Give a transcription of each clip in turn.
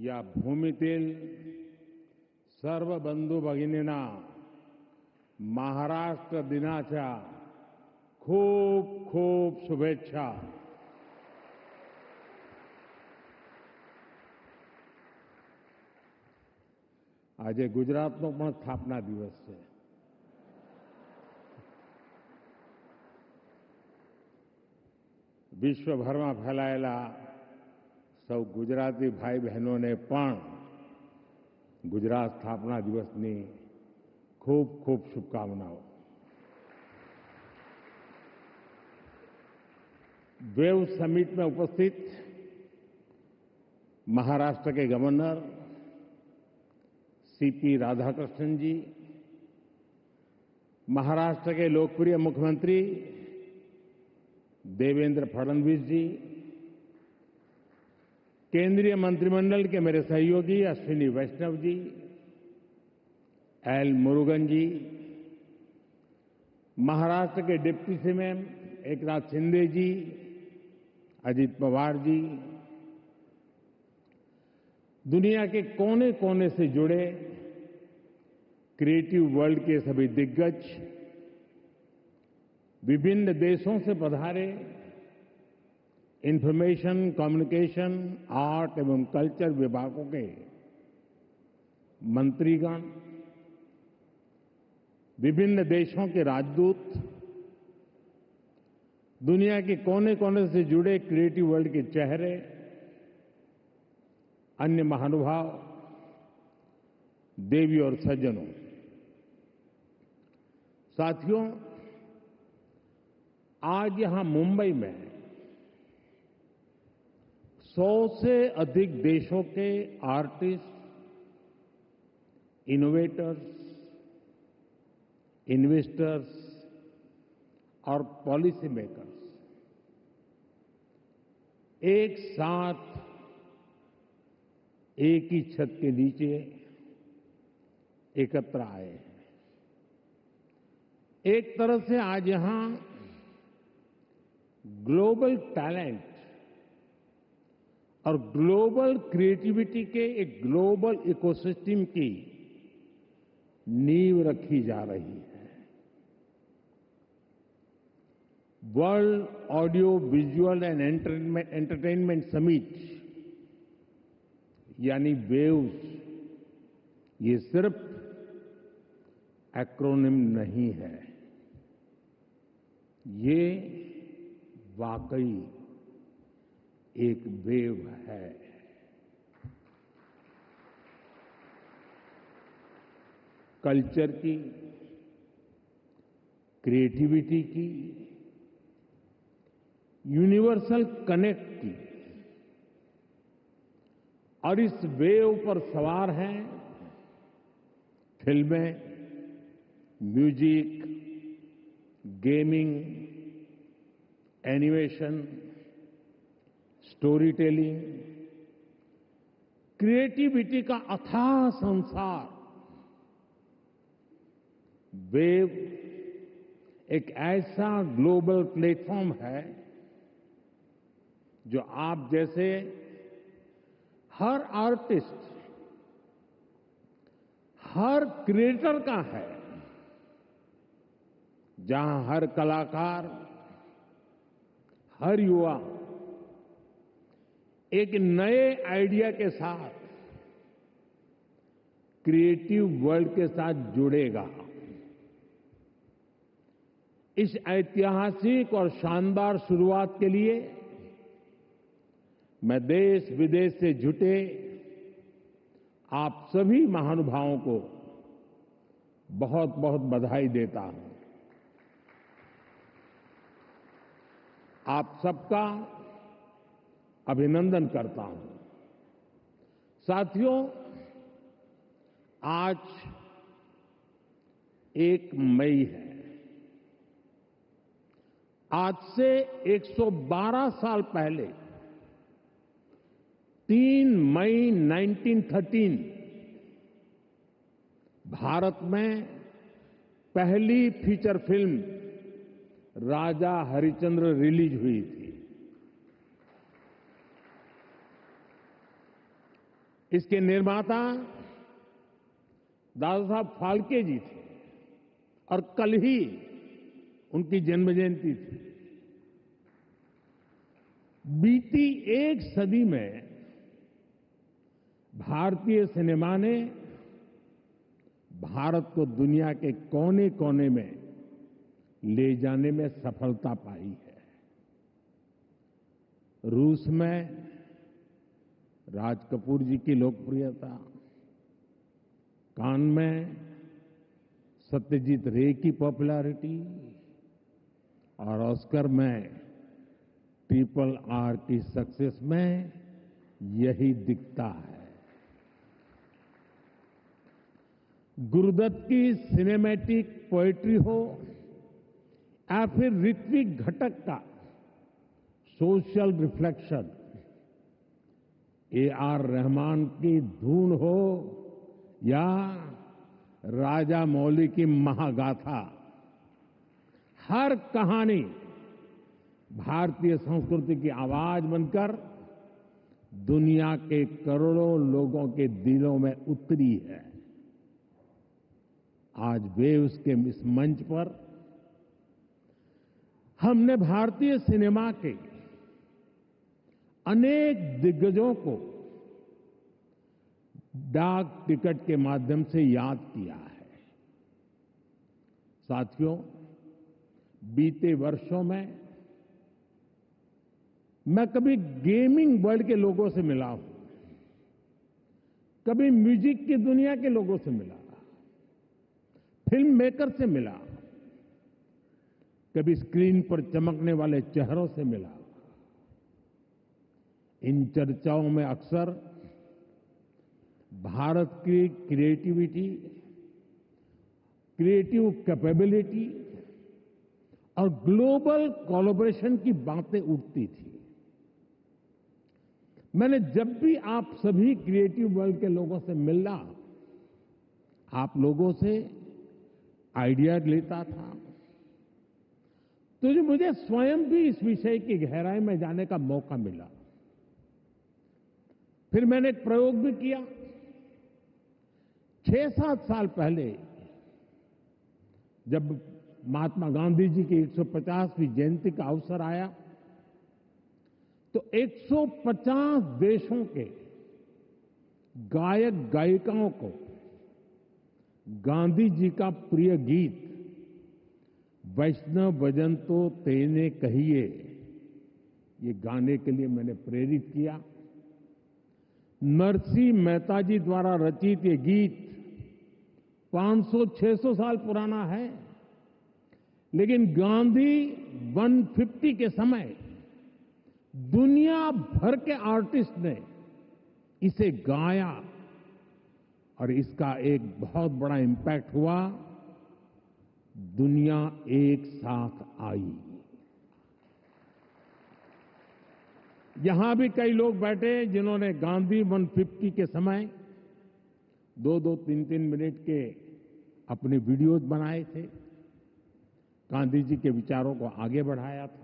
या भूमीतील सर्व बंधू भगिनींना महाराष्ट्र दिनाच्या खूप खूप शुभेच्छा. આજે ગુજરાતનો પણ સ્થાપના દિવસ છે. વિશ્વભરમાં ફેલાયેલા સૌ ગુજરાતી ભાઈ બહેનોને પણ ગુજરાત સ્થાપના દિવસની खूब खूब शुभकामनाओं. वेव समिट में उपस्थित महाराष्ट्र के गवर्नर सीपी राधाकृष्णन जी, महाराष्ट्र के लोकप्रिय मुख्यमंत्री देवेंद्र फडणवीस जी, केंद्रीय मंत्रिमंडल के मेरे सहयोगी अश्विनी वैष्णव जी, एल मुरुगन जी, महाराष्ट्र के डिप्टी सीएम एकनाथ शिंदे जी, अजित पवार जी, दुनिया के कोने कोने से जुड़े क्रिएटिव वर्ल्ड के सभी दिग्गज, विभिन्न देशों से पधारे इंफॉर्मेशन, कम्युनिकेशन, आर्ट एवं कल्चर विभागों के मंत्रीगण, विभिन्न देशों के राजदूत, दुनिया के कोने कोने से जुड़े क्रिएटिव वर्ल्ड के चेहरे, अन्य महानुभाव, देवी और सज्जनों, साथियों, आज यहां मुंबई में 100 से अधिक देशों के आर्टिस्ट, इनोवेटर्स, इन्वेस्टर्स और पॉलिसी मेकर्स एक साथ एक ही छत के नीचे एकत्र आए हैं. एक तरह से आज यहां ग्लोबल टैलेंट और ग्लोबल क्रिएटिविटी के एक ग्लोबल इकोसिस्टम की नींव रखी जा रही है. World audio visual and entertainment summit यानी वेव्स, ये सिर्फ एक्रोनिम नहीं है, ये वाकई एक वेव है. कल्चर की, क्रिएटिविटी की, यूनिवर्सल कनेक्ट की, और इस वेव पर सवार हैं फिल्में, music, gaming, animation, story telling, creativity का अथाह संसार. वेव एक ऐसा ग्लोबल प्लेटफॉर्म है जो आप जैसे हर आर्टिस्ट, हर क्रिएटर का है, जहां हर कलाकार, हर युवा एक नए आइडिया के साथ क्रिएटिव वर्ल्ड के साथ जुड़ेगा. इस ऐतिहासिक और शानदार शुरुआत के लिए मैं देश विदेश से जुटे आप सभी महानुभावों को बहुत बहुत बधाई देता हूं. आप सबका अभिनंदन करता हूं. साथियों, आज 1 मई है. आज से 112 साल पहले 3 मई 1913 भारत में पहली फीचर फिल्म राजा हरिश्चंद्र रिलीज हुई थी. इसके निर्माता दादा साहब फाल्के जी थे और कल ही उनकी जन्म जयंती थी। बीती एक सदी में भारतीय सिनेमा ने भारत को दुनिया के कोने कोने में ले जाने में सफलता पाई है। रूस में राज कपूर जी की लोकप्रियता, कान में सत्यजीत रे की पॉपुलैरिटी और ऑस्कर में RRR की सक्सेस में यही दिखता है। गुरुदत्त की सिनेमैटिक पोएट्री हो या फिर ऋत्विक घटक का सोशल रिफ्लेक्शन, AR रहमान की धून हो या राजा मौली की महागाथा, हर कहानी भारतीय संस्कृति की आवाज बनकर दुनिया के करोड़ों लोगों के दिलों में उतरी है। आज वेव्स के इस मंच पर हमने भारतीय सिनेमा के अनेक दिग्गजों को डाक टिकट के माध्यम से याद किया है। साथियों, बीते वर्षों में मैं कभी गेमिंग वर्ल्ड के लोगों से मिला हूं, कभी म्यूजिक की दुनिया के लोगों से मिला, फिल्म मेकर से मिला, कभी स्क्रीन पर चमकने वाले चेहरों से मिला। इन चर्चाओं में अक्सर भारत की क्रिएटिविटी, क्रिएटिव कैपेबिलिटी और ग्लोबल कोलैबोरेशन की बातें उठती थी। मैंने जब भी आप सभी क्रिएटिव वर्ल्ड के लोगों से मिला, आप लोगों से आइडिया लेता था, तो जो मुझे स्वयं भी इस विषय की गहराई में जाने का मौका मिला। फिर मैंने एक प्रयोग भी किया। 6-7 साल पहले जब महात्मा गांधी जी की 150वीं जयंती का अवसर आया, तो 150 देशों के गायक गायिकाओं को गांधी जी का प्रिय गीत वैष्णव भजन तो तेने कहिए, ये गाने के लिए मैंने प्रेरित किया। नरसिंह मेहता जी द्वारा रचित ये गीत 500-600 साल पुराना है, लेकिन गांधी 150 के समय दुनिया भर के आर्टिस्ट ने इसे गाया और इसका एक बहुत बड़ा इम्पैक्ट हुआ। दुनिया एक साथ आई। यहां भी कई लोग बैठे जिन्होंने गांधी 150 के समय 2-2, 3-3 मिनट के अपने वीडियोज बनाए थे, गांधी जी के विचारों को आगे बढ़ाया था।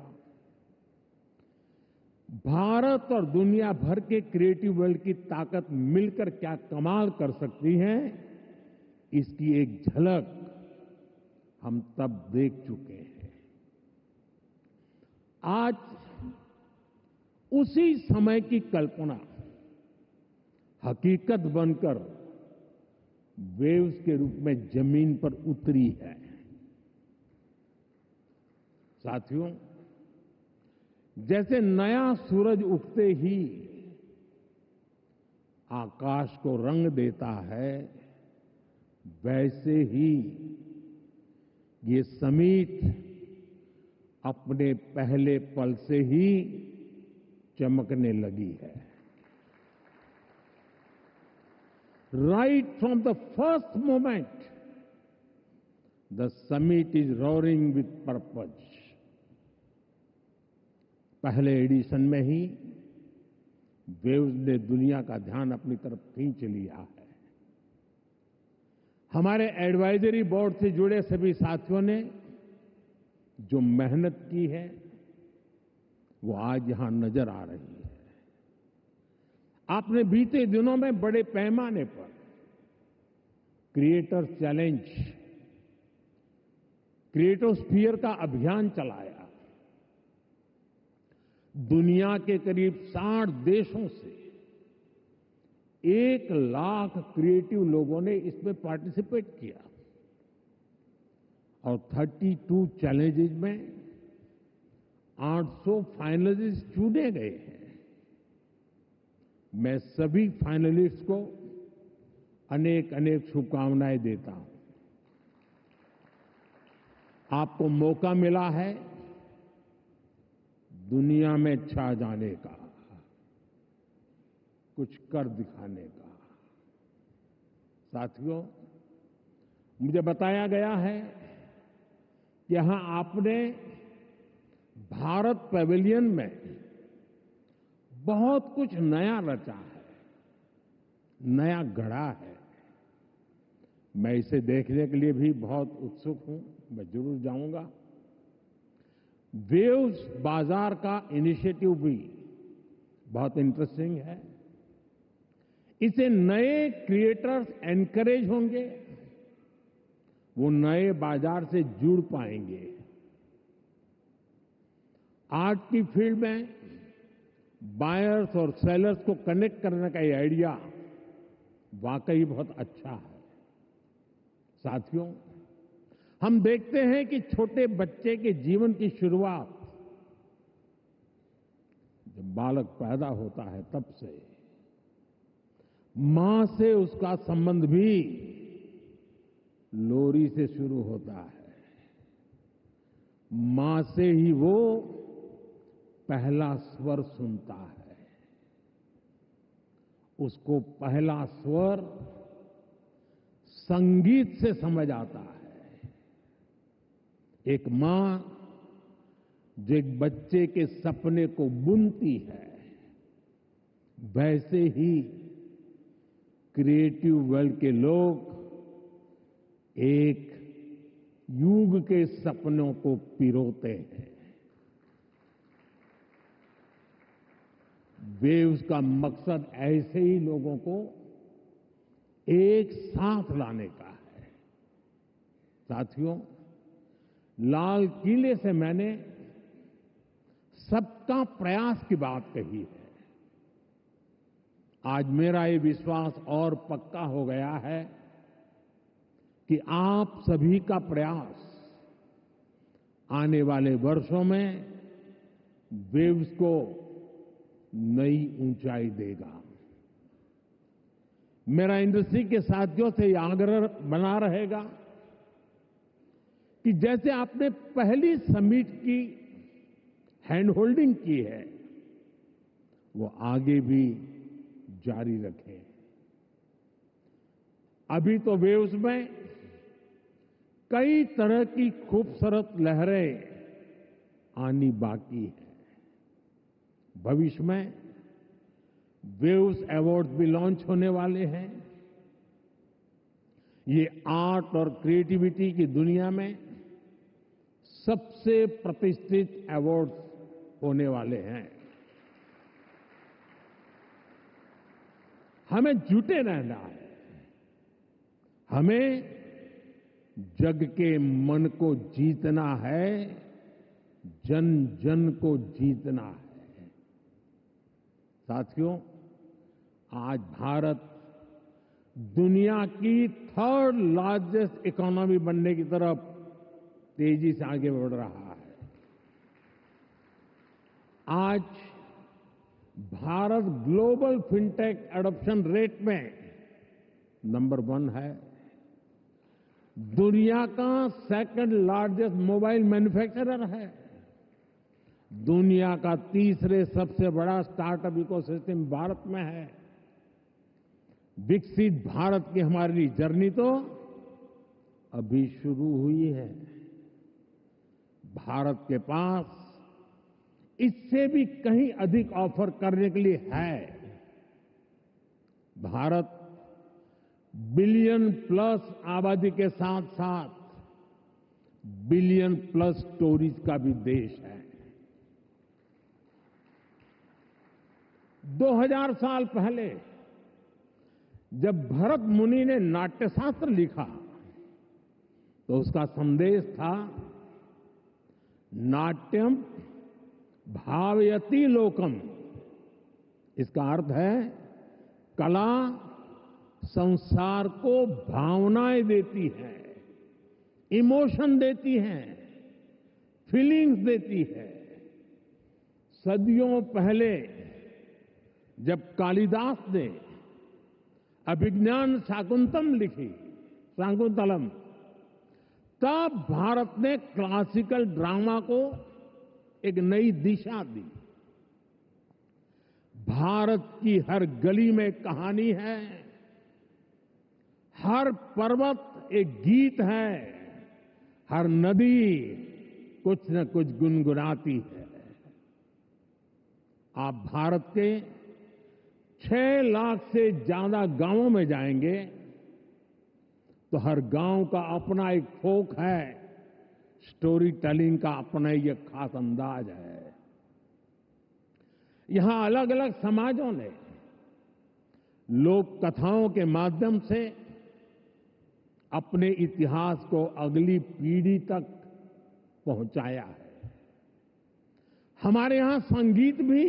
भारत और दुनिया भर के क्रिएटिव वर्ल्ड की ताकत मिलकर क्या कमाल कर सकती है, इसकी एक झलक हम तब देख चुके हैं। आज उसी समय की कल्पना हकीकत बनकर वेव्स के रूप में जमीन पर उतरी है। साथियों, जैसे नया सूरज उगते ही आकाश को रंग देता है, वैसे ही ये समिट अपने पहले पल से ही चमकने लगी है। Right from the first moment the summit is roaring with purpose. पहले एडिशन में ही वेव्स ने दुनिया का ध्यान अपनी तरफ खींच लिया है। हमारे एडवाइजरी बोर्ड से जुड़े सभी साथियों ने जो मेहनत की है वो आज यहां नजर आ रही है। आपने बीते दिनों में बड़े पैमाने पर क्रिएटर चैलेंज, क्रिएटोस्फीयर का अभियान चलाया। दुनिया के करीब 60 देशों से 1 लाख क्रिएटिव लोगों ने इसमें पार्टिसिपेट किया और 32 चैलेंजेस में 800 फाइनलिस्ट चुने गए हैं। मैं सभी फाइनलिस्ट को अनेक अनेक शुभकामनाएं देता हूं। आपको मौका मिला है दुनिया में छा जाने का, कुछ कर दिखाने का। साथियों, मुझे बताया गया है कि यहां आपने भारत पैवेलियन में बहुत कुछ नया रचा है, नया गढ़ा है। मैं इसे देखने के लिए भी बहुत उत्सुक हूं, मैं जरूर जाऊंगा। वेव्स बाजार का इनिशिएटिव भी बहुत इंटरेस्टिंग है। इसे नए क्रिएटर्स एनकरेज होंगे, वो नए बाजार से जुड़ पाएंगे। आर्ट की फील्ड में बायर्स और सेलर्स को कनेक्ट करने का ये आइडिया वाकई बहुत अच्छा है। साथियों, हम देखते हैं कि छोटे बच्चे के जीवन की शुरुआत जब बालक पैदा होता है तब से मां से उसका संबंध भी लोरी से शुरू होता है। मां से ही वो पहला स्वर सुनता है। उसको पहला स्वर संगीत से समझ आता है। एक मां जो एक बच्चे के सपने को बुनती है, वैसे ही क्रिएटिव वर्ल्ड के लोग एक युग के सपनों को पिरोते हैं। वेव्स का मकसद ऐसे ही लोगों को एक साथ लाने का है। साथियों, लाल किले से मैंने सबका प्रयास की बात कही है। आज मेरा ये विश्वास और पक्का हो गया है कि आप सभी का प्रयास आने वाले वर्षों में वेव्स को नई ऊंचाई देगा। मेरा इंडस्ट्री के साथियों से यह आग्रह बना रहेगा कि जैसे आपने पहली समिट की हैंड होल्डिंग की है, वो आगे भी जारी रखें। अभी तो वेव्स में कई तरह की खूबसूरत लहरें आनी बाकी है। भविष्य में वेव्स अवार्ड भी लॉन्च होने वाले हैं। ये आर्ट और क्रिएटिविटी की दुनिया में सबसे प्रतिष्ठित अवार्ड्स होने वाले हैं। हमें जुटे रहना है। हमें जग के मन को जीतना है, जन जन को जीतना है। साथियों, आज भारत दुनिया की 3rd लार्जेस्ट इकोनॉमी बनने की तरफ तेजी से आगे बढ़ रहा है। आज Bharat global fintech adoption rate में नंबर 1 है। दुनिया का 2nd लार्जेस्ट मोबाइल मैन्युफैक्चरर है। दुनिया का 3रे सबसे बड़ा स्टार्टअप इकोसिस्टम भारत में है। विकसित भारत की हमारी जर्नी तो अभी शुरू हुई है। भारत के पास इससे भी कहीं अधिक ऑफर करने के लिए है। भारत बिलियन+ आबादी के साथ साथ बिलियन+ स्टोरीज का भी देश है। 2000 साल पहले जब भरत मुनि ने नाट्यशास्त्र लिखा तो उसका संदेश था नाट्यम भावयति लोकम। इसका अर्थ है कला संसार को भावनाएं देती है, इमोशन देती है, फीलिंग्स देती है। सदियों पहले जब कालिदास ने अभिज्ञान शाकुंतलम, तब भारत ने क्लासिकल ड्रामा को एक नई दिशा दी। भारत की हर गली में कहानी है, हर पर्वत एक गीत है, हर नदी कुछ न कुछ गुनगुनाती है। आप भारत के 6 लाख से ज्यादा गांवों में जाएंगे तो हर गांव का अपना एक फोक है, स्टोरी टेलिंग का अपना एक खास अंदाज है। यहां अलग अलग समाजों ने लोक कथाओं के माध्यम से अपने इतिहास को अगली पीढ़ी तक पहुंचाया है। हमारे यहां संगीत भी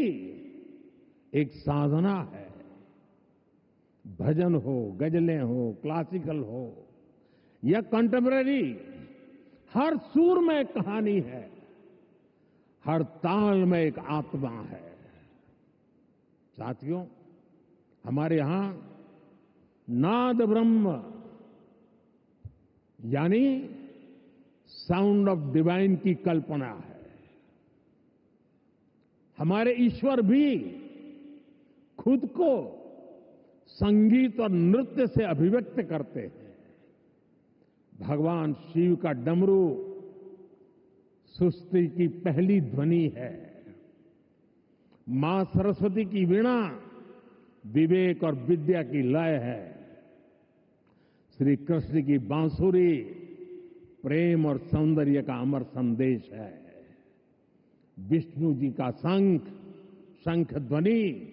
एक साधना है। भजन हो, गजलें हो, क्लासिकल हो या कंटेम्पररी, हर सुर में एक कहानी है, हर ताल में एक आत्मा है। साथियों, हमारे यहां नाद ब्रह्म यानी साउंड ऑफ डिवाइन की कल्पना है। हमारे ईश्वर भी खुद को संगीत और नृत्य से अभिव्यक्त करते हैं। भगवान शिव का डमरू सृष्टि की पहली ध्वनि है। मां सरस्वती की वीणा विवेक और विद्या की लय है। श्री कृष्ण की बांसुरी प्रेम और सौंदर्य का अमर संदेश है। विष्णु जी का शंख ध्वनि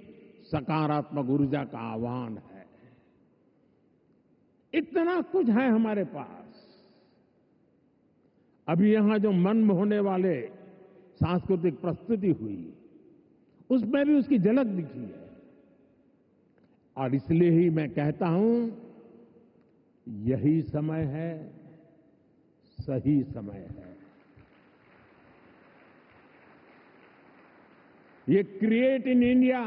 सकारात्मक ऊर्जा का आह्वान है। इतना कुछ है हमारे पास। अभी यहां जो मन में होने वाले सांस्कृतिक प्रस्तुति हुई, उसमें भी उसकी झलक दिखी है। और इसलिए ही मैं कहता हूं, यही समय है, सही समय है। ये create in India,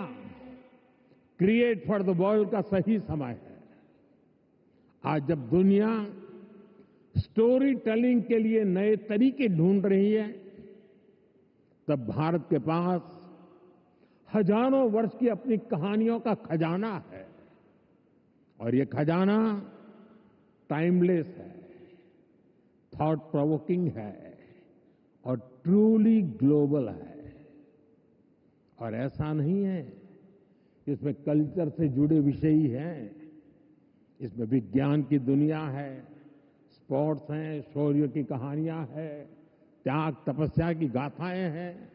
create for the world का सही समय है। आज जब दुनिया स्टोरी टेलिंग के लिए नए तरीके ढूंढ रही है, तब भारत के पास हजारों वर्ष की अपनी कहानियों का खजाना है। और ये खजाना टाइमलेस है, थॉट प्रोवोकिंग है और ट्रूली ग्लोबल है। और ऐसा नहीं है कि इसमें कल्चर से जुड़े विषय ही हैं। इसमें विज्ञान की दुनिया है, स्पोर्ट्स हैं, शौर्य की कहानियां हैं, त्याग तपस्या की गाथाएं हैं।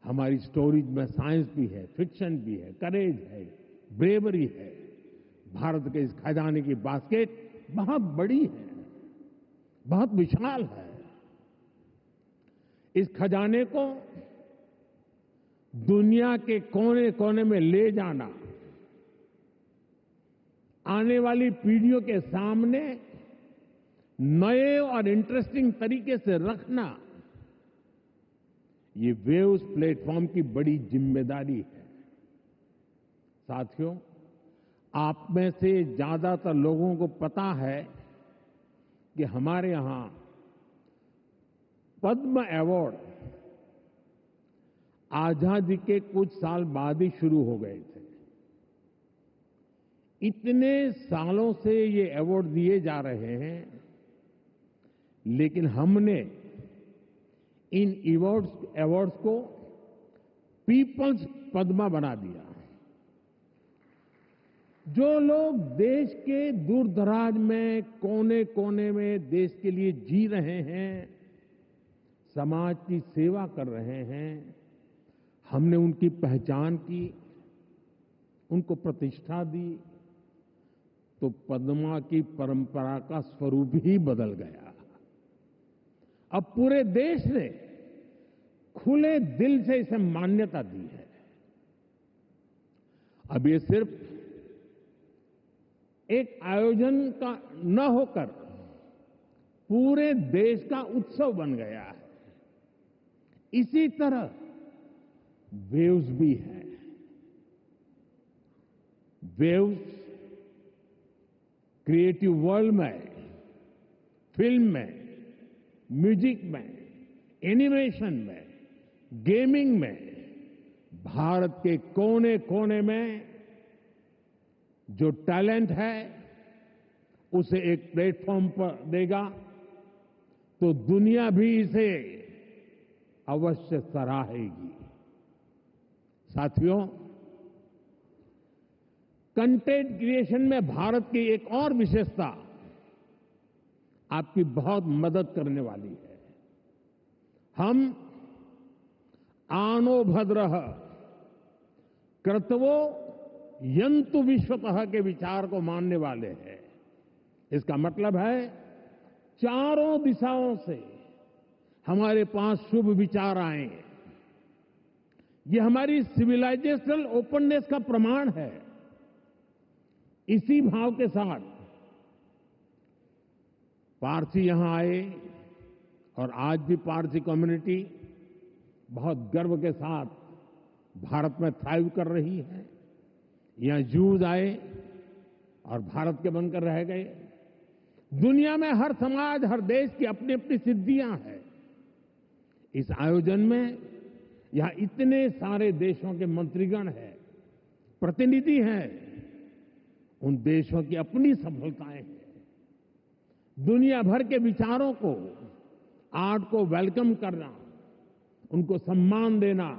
हमारी स्टोरीज में साइंस भी है, फिक्शन भी है, करेज है, ब्रेवरी है। भारत के इस खजाने की बास्केट बहुत बड़ी है, बहुत विशाल है। इस खजाने को दुनिया के कोने कोने में ले जाना, आने वाली पीढ़ियों के सामने नए और इंटरेस्टिंग तरीके से रखना, ये वेव्स प्लेटफॉर्म की बड़ी जिम्मेदारी है। साथियों, आप में से ज्यादातर लोगों को पता है कि हमारे यहां पद्म अवार्ड आजादी के कुछ साल बाद ही शुरू हो गए थे। इतने सालों से ये अवार्ड दिए जा रहे हैं, लेकिन हमने इन अवार्ड्स को पीपल्स पद्मा बना दिया। जो लोग देश के दूर दराज में, कोने कोने में देश के लिए जी रहे हैं, समाज की सेवा कर रहे हैं, हमने उनकी पहचान की, उनको प्रतिष्ठा दी, तो पद्मा की परंपरा का स्वरूप ही बदल गया। अब पूरे देश ने खुले दिल से इसे मान्यता दी है। अब ये सिर्फ एक आयोजन का न होकर पूरे देश का उत्सव बन गया है। इसी तरह वेव्स भी है। वेव्स क्रिएटिव वर्ल्ड में, फिल्म में, म्यूजिक में, एनिमेशन में, गेमिंग में भारत के कोने कोने में जो टैलेंट है उसे एक प्लेटफॉर्म पर देगा तो दुनिया भी इसे अवश्य सराहेगी। साथियों, कंटेंट क्रिएशन में भारत की एक और विशेषता आपकी बहुत मदद करने वाली है। हम आनो भद्रः कर्तवो यंतु विश्वतः के विचार को मानने वाले हैं। इसका मतलब है चारों दिशाओं से हमारे पास शुभ विचार आए। ये हमारी सिविलाइजेशनल ओपननेस का प्रमाण है। इसी भाव के साथ पारसी यहां आए और आज भी पारसी कम्युनिटी बहुत गर्व के साथ भारत में थ्राइव कर रही है। यहां जूज आए और भारत के बनकर रह गए। दुनिया में हर समाज, हर देश की अपनी अपनी सिद्धियां हैं। इस आयोजन में यहां इतने सारे देशों के मंत्रीगण हैं, प्रतिनिधि हैं। उन देशों की अपनी सफलताएं हैं। दुनिया भर के विचारों को, आर्ट को वेलकम करना, उनको सम्मान देना,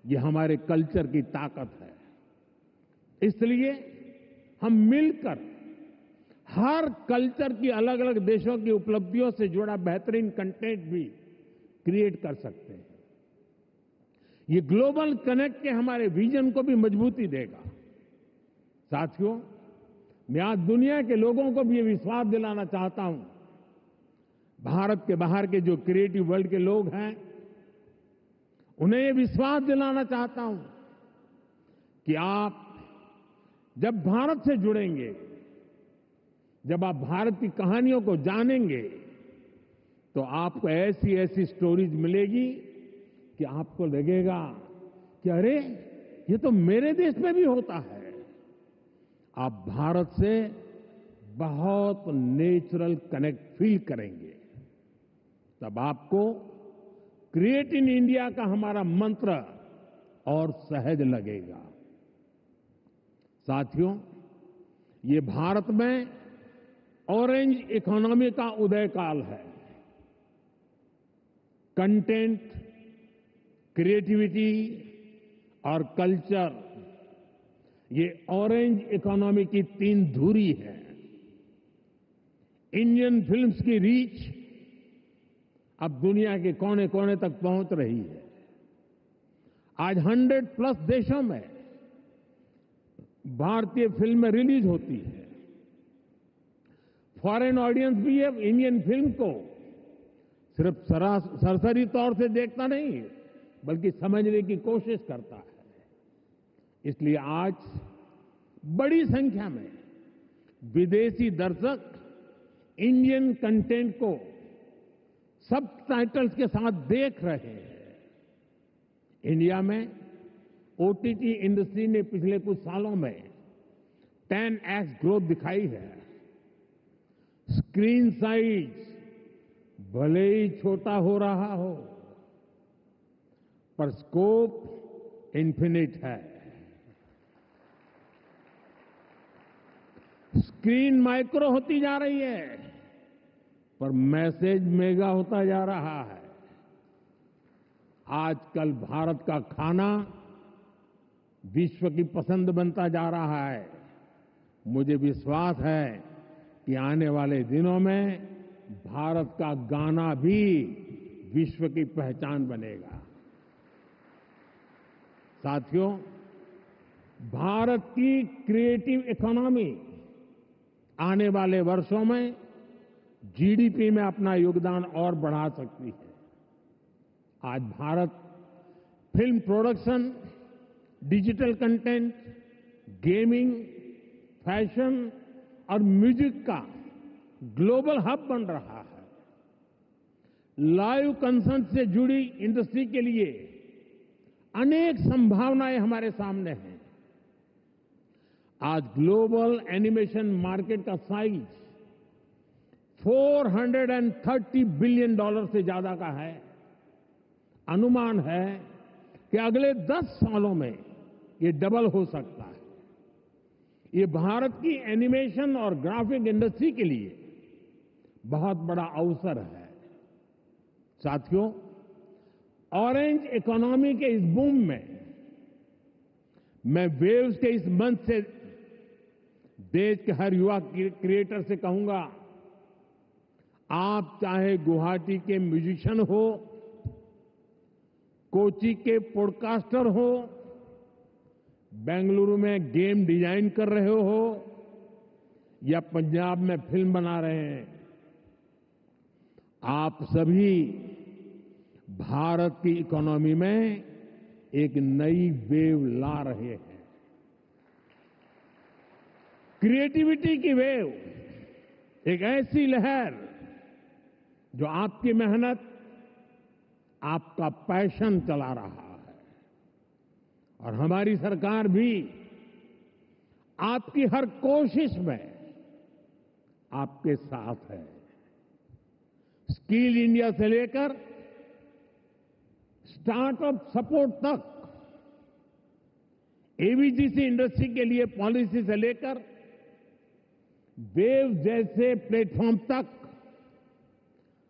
ये हमारे कल्चर की ताकत है। इसलिए हम मिलकर हर कल्चर की, अलग अलग देशों की उपलब्धियों से जुड़ा बेहतरीन कंटेंट भी क्रिएट कर सकते हैं। ये ग्लोबल कनेक्ट के हमारे विजन को भी मजबूती देगा। साथियों, मैं आज दुनिया के लोगों को भी ये विश्वास दिलाना चाहता हूं, भारत के बाहर के जो क्रिएटिव वर्ल्ड के लोग हैं, उन्हें ये विश्वास दिलाना चाहता हूं कि आप जब भारत से जुड़ेंगे, जब आप भारत की कहानियों को जानेंगे, तो आपको ऐसी ऐसी स्टोरीज मिलेगी कि आपको लगेगा कि अरे, ये तो मेरे देश में भी होता है। आप भारत से बहुत नेचुरल कनेक्ट फील करेंगे। तब आपको क्रिएट इन इंडिया का हमारा मंत्र और सहज लगेगा। साथियों, ये भारत में ऑरेंज इकोनॉमी का उदय काल है। कंटेंट, क्रिएटिविटी और कल्चर, ये ऑरेंज इकोनॉमी की तीन धुरी है। इंडियन फिल्म्स की रीच अब दुनिया के कोने कोने तक पहुंच रही है। आज 100+ देशों में भारतीय फिल्में रिलीज होती है। फॉरेन ऑडियंस भी अब इंडियन फिल्म को सिर्फ सरसरी तौर से देखता नहीं, बल्कि समझने की कोशिश करता है। इसलिए आज बड़ी संख्या में विदेशी दर्शक इंडियन कंटेंट को सबटाइटल्स के साथ देख रहे हैं। इंडिया में ओटीटी इंडस्ट्री ने पिछले कुछ सालों में 10x ग्रोथ दिखाई है। स्क्रीन साइज भले ही छोटा हो रहा हो, पर स्कोप इन्फिनिट है। स्क्रीन माइक्रो होती जा रही है, पर मैसेज मेगा होता जा रहा है। आजकल भारत का खाना विश्व की पसंद बनता जा रहा है। मुझे विश्वास है कि आने वाले दिनों में भारत का गाना भी विश्व की पहचान बनेगा। साथियों, भारत की क्रिएटिव इकोनॉमी आने वाले वर्षों में जीडीपी में अपना योगदान और बढ़ा सकती है। आज Bharat film production, digital content, gaming, fashion और म्यूजिक का ग्लोबल हब बन रहा है। लाइव कंसर्ट से जुड़ी इंडस्ट्री के लिए अनेक संभावनाएं हमारे सामने हैं। आज ग्लोबल एनिमेशन मार्केट का साइज $430 बिलियन से ज्यादा का है। अनुमान है कि अगले 10 सालों में ये डबल हो सकता है। ये भारत की एनिमेशन और ग्राफिक इंडस्ट्री के लिए बहुत बड़ा अवसर है। साथियों, ऑरेंज इकोनॉमी के इस बूम में मैं वेव्स के इस मंच से देश के हर युवा क्रिएटर से कहूंगा, आप चाहे गुवाहाटी के म्यूजिशियन हो, कोची के पॉडकास्टर हो, बेंगलुरु में गेम डिजाइन कर रहे हो या पंजाब में फिल्म बना रहे हैं, आप सभी भारत की इकोनॉमी में एक नई वेव ला रहे हैं। क्रिएटिविटी की वेव, एक ऐसी लहर जो आपकी मेहनत, आपका पैशन चला रहा है। और हमारी सरकार भी आपकी हर कोशिश में आपके साथ है। स्किल इंडिया से लेकर स्टार्टअप सपोर्ट तक, एवीजीसी इंडस्ट्री के लिए पॉलिसी से लेकर वेव जैसे प्लेटफॉर्म तक,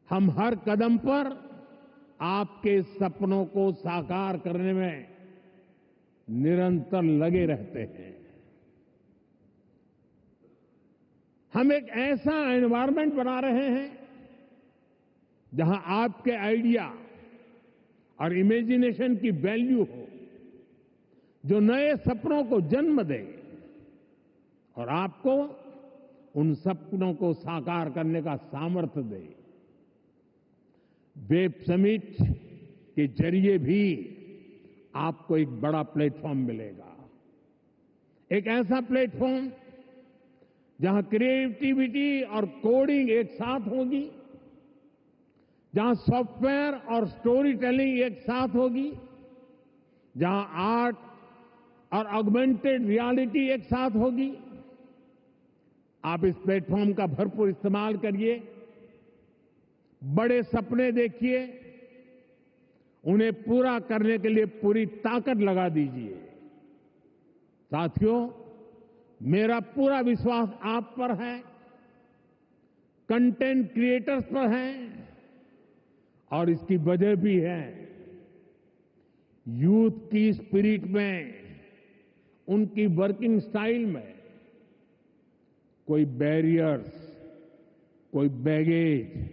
हम हर कदम पर आपके सपनों को साकार करने में निरंतर लगे रहते हैं। हम एक ऐसा एनवायरनमेंट बना रहे हैं जहां आपके आइडिया और इमेजिनेशन की वैल्यू हो, जो नए सपनों को जन्म दे और आपको उन सपनों को साकार करने का सामर्थ्य दे। वेब समिट के जरिए भी आपको एक बड़ा प्लेटफॉर्म मिलेगा। एक ऐसा प्लेटफॉर्म जहां क्रिएटिविटी और कोडिंग एक साथ होगी, जहां सॉफ्टवेयर और स्टोरी टेलिंग एक साथ होगी, जहां आर्ट और ऑगमेंटेड रियलिटी एक साथ होगी। आप इस प्लेटफॉर्म का भरपूर इस्तेमाल करिए, बड़े सपने देखिए, उन्हें पूरा करने के लिए पूरी ताकत लगा दीजिए। साथियों, मेरा पूरा विश्वास आप पर है, कंटेंट क्रिएटर्स पर है, और इसकी वजह भी है यूथ की स्पिरिट में, उनकी वर्किंग स्टाइल में कोई बैरियर्स, कोई बैगेज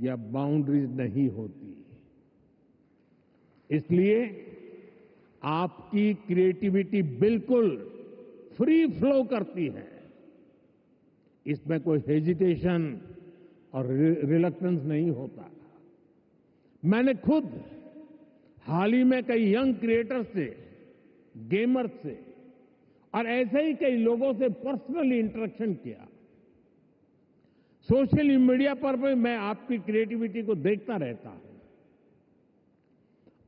या बाउंड्रीज नहीं होती। इसलिए आपकी क्रिएटिविटी बिल्कुल फ्री फ्लो करती है। इसमें कोई हेजिटेशन और रिलक्टेंस नहीं होता। मैंने खुद हाल ही में कई यंग क्रिएटर्स से, गेमर्स से और ऐसे ही कई लोगों से पर्सनली इंटरेक्शन किया। सोशल मीडिया पर भी मैं आपकी क्रिएटिविटी को देखता रहता हूं,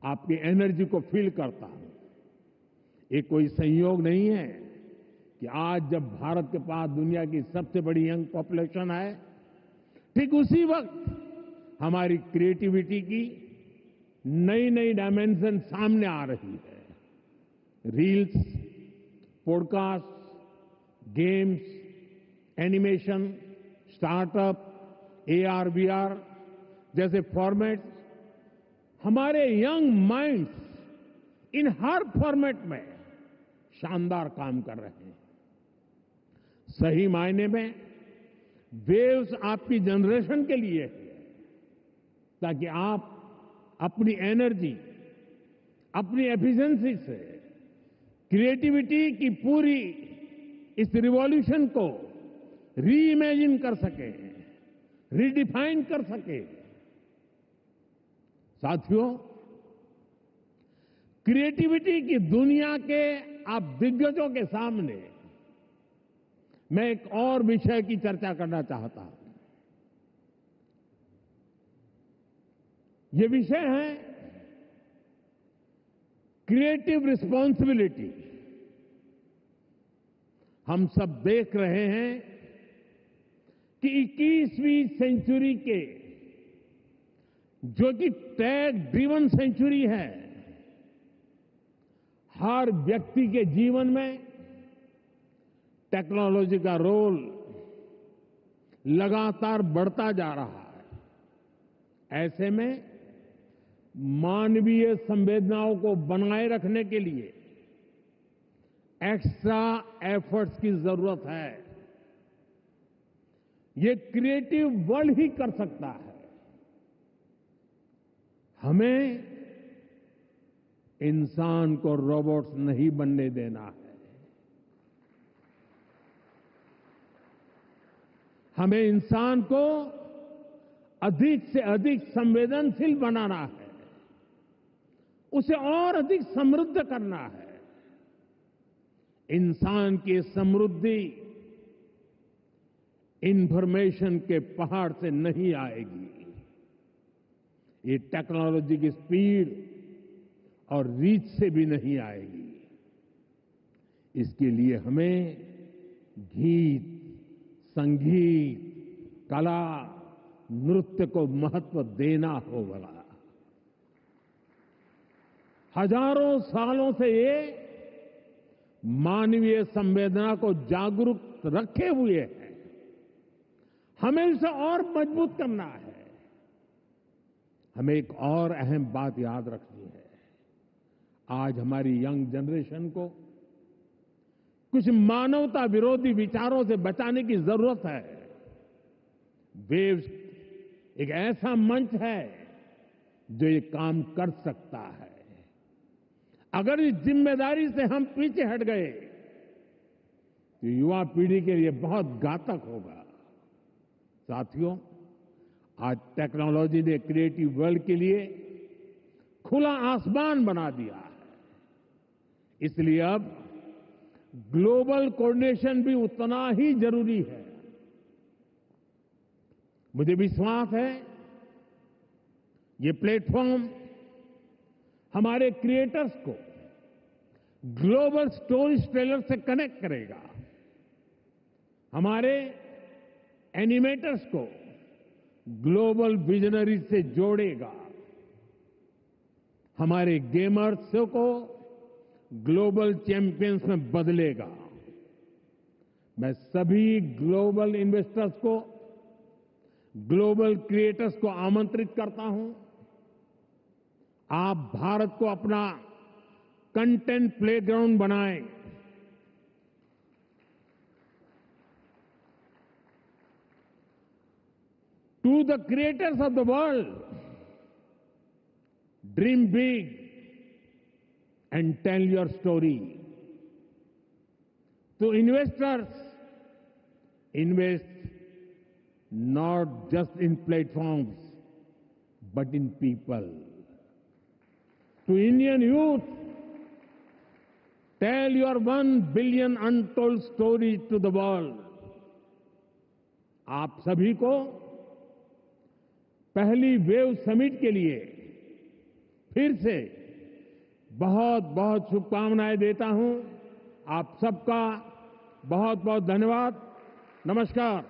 आपकी एनर्जी को फील करता हूं। ये कोई संयोग नहीं है कि आज जब भारत के पास दुनिया की सबसे बड़ी यंग पॉपुलेशन है, ठीक उसी वक्त हमारी क्रिएटिविटी की नई नई डायमेंशन सामने आ रही है। Reels, podcast, games, animation, startup, AR, VR जैसे फॉर्मेट्स हमारे यंग माइंड्स इन हर फॉर्मेट में शानदार काम कर रहे हैं। सही मायने में वेव्स आपकी जनरेशन के लिए है, ताकि आप अपनी एनर्जी, अपनी एफिशिएंसी से क्रिएटिविटी की पूरी इस रिवॉल्यूशन को री इमेजिन कर सके, रीडिफाइन कर सके। साथियों, क्रिएटिविटी की दुनिया के आप दिग्गजों के सामने मैं एक और विषय की चर्चा करना चाहता हूं। ये विषय है क्रिएटिव रिस्पॉन्सिबिलिटी। हम सब देख रहे हैं कि 21वीं सेंचुरी के जो कि टेक ड्रिवन सेंचुरी है, हर व्यक्ति के जीवन में टेक्नोलॉजी का रोल लगातार बढ़ता जा रहा है। ऐसे में मानवीय संवेदनाओं को बनाए रखने के लिए एक्स्ट्रा एफर्ट्स की जरूरत है। ये क्रिएटिव वर्ल्ड ही कर सकता है। हमें इंसान को रोबोट्स नहीं बनने देना है। हमें इंसान को अधिक से अधिक संवेदनशील बनाना है, उसे और अधिक समृद्ध करना है। इंसान की समृद्धि इंफॉर्मेशन के पहाड़ से नहीं आएगी। ये टेक्नोलॉजी की स्पीड और रीच से भी नहीं आएगी। इसके लिए हमें गीत, संगीत, कला, नृत्य को महत्व देना होगा। हजारों सालों से ये मानवीय संवेदना को जागरूक रखे हुए है। हमें इसे और मजबूत करना है। हमें एक और अहम बात याद रखनी है। आज हमारी यंग जनरेशन को कुछ मानवता विरोधी विचारों से बचाने की जरूरत है। वेव्स एक ऐसा मंच है जो ये काम कर सकता है। अगर इस जिम्मेदारी से हम पीछे हट गए तो युवा पीढ़ी के लिए बहुत घातक होगा। साथियों, आज टेक्नोलॉजी ने क्रिएटिव वर्ल्ड के लिए खुला आसमान बना दिया है। इसलिए अब ग्लोबल कोऑर्डिनेशन भी उतना ही जरूरी है। मुझे विश्वास है ये प्लेटफॉर्म हमारे क्रिएटर्स को ग्लोबल स्टोरी टेलर से कनेक्ट करेगा, हमारे एनिमेटर्स को ग्लोबल विजनरी से जोड़ेगा, हमारे गेमर्स को ग्लोबल चैंपियंस में बदलेगा। मैं सभी ग्लोबल इन्वेस्टर्स को, ग्लोबल क्रिएटर्स को आमंत्रित करता हूं। आप भारत को अपना कंटेंट प्लेग्राउंड बनाएं। To the creators of the world, dream big and tell your story. To investors, invest not just in platforms, but in people. To Indian youth, tell your 1 billion untold stories to the world. आप सभी को पहली wave summit के लिए फिर से बहुत बहुत शुभकामनाएं देता हूं। आप सबका बहुत बहुत धन्यवाद। नमस्कार।